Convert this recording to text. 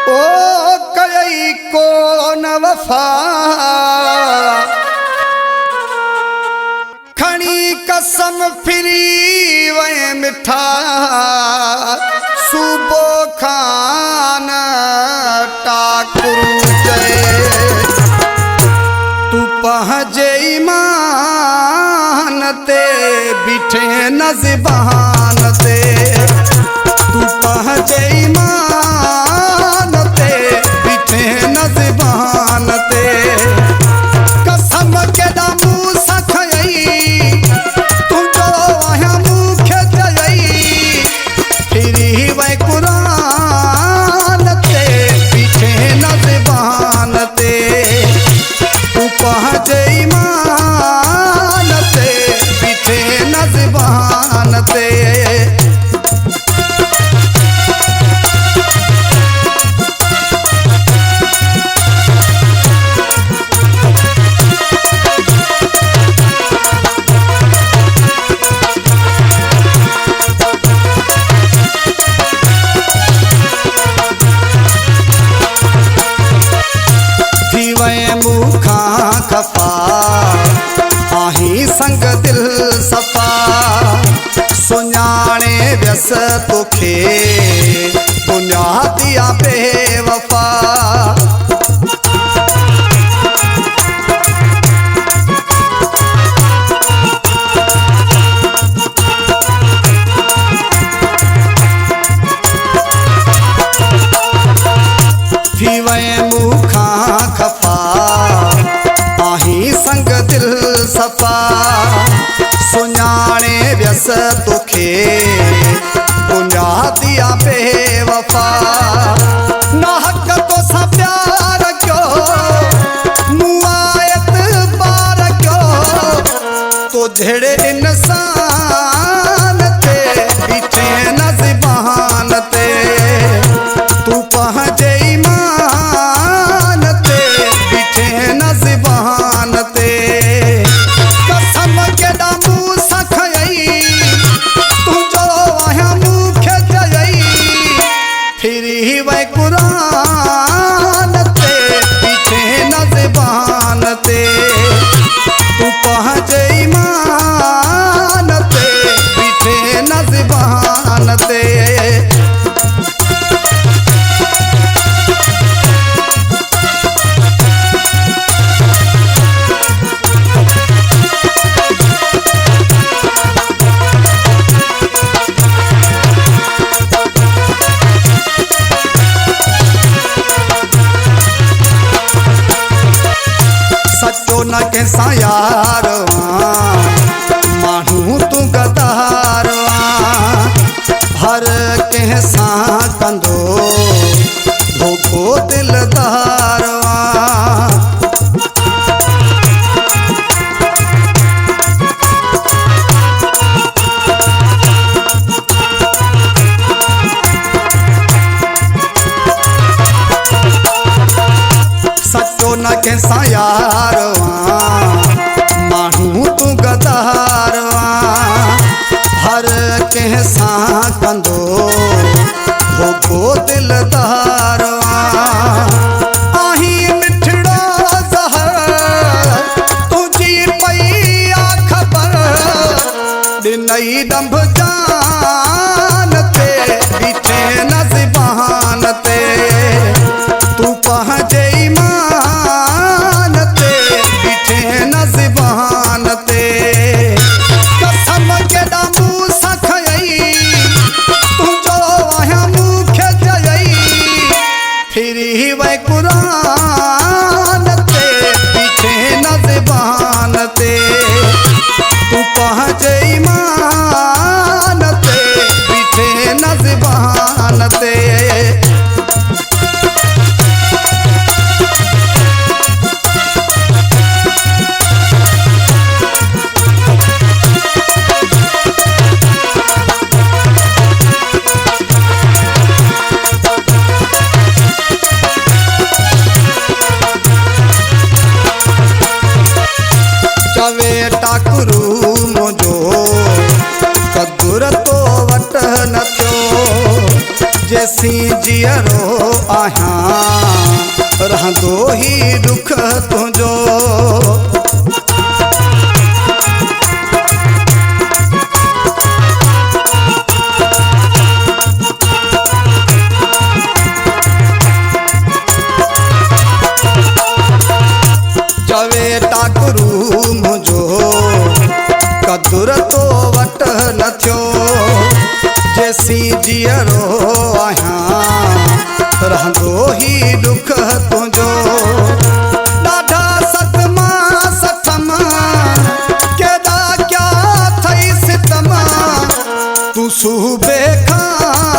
ओ कई को न वफा खणी कसम फिरी वे मिठा सूबो खान टाकुरू तू पहुँचे ईमान ते बिठे न ज़बान ते तू पहुँचे ईमान ते बिठे न ज़बान ते कसम के दामू सखई तू जो आया मुखे जई फिरी वे कुरान ते बिठे न ज़बान ते तू पहुँचे ईमान ते बिठे न ज़बान ते खफा आही संग दिल सफ़ा सुञाणे व्यस तोखे बुनियादिया बेवफा थी वए मुखा खफा आही संग दिल सफ़ा सुञाणे व्यस तोखे बुनियादिया बेवफा ना हक तो सा प्यार क्यों मुआयत बार क्यों तो झेड़े इंसान ते बिठे न ज़बान ते तू पहुँचे ईमान ते बिठे न ज़बान ते कसम के दामू सखई तू जो आया मुखे जई फिरी वे कुरान ते बिठे न ज़बान ते तू पहुँचे ईमान ते बिठे न ज़बान ते सचो न कैसा यार मानू तू गदार हर कैसा कंदो धोखो दिलदार सचो न कैसा यार मानू तू गदार हर कैसा कंदो धोखो दिलदार आही मिठड़ो ज़हर तुझी पई आ खबर दिनई दंभ जान ते बिठे न ज़बान ते तू पहुँचे ईमान ते बिठे न ज़बान ते कसम के दामू सखई तू जो आया मुखे जई फिरी वे कुरान ते बिठे न ज़बान ते तू पहुँचे ईमान ते बिठे न ज़बान ते आहियां रहंदो ही दुख तुंहिंजो। चवे टाकरू मुंहिंजो कदुर तो वट न थियो जेसी जीअरो आहियां रहंदो ही दुख तुंहिंजो। ॾाढा सतमा सठमा केॾा क्या थई सितमा तूं सूबे खां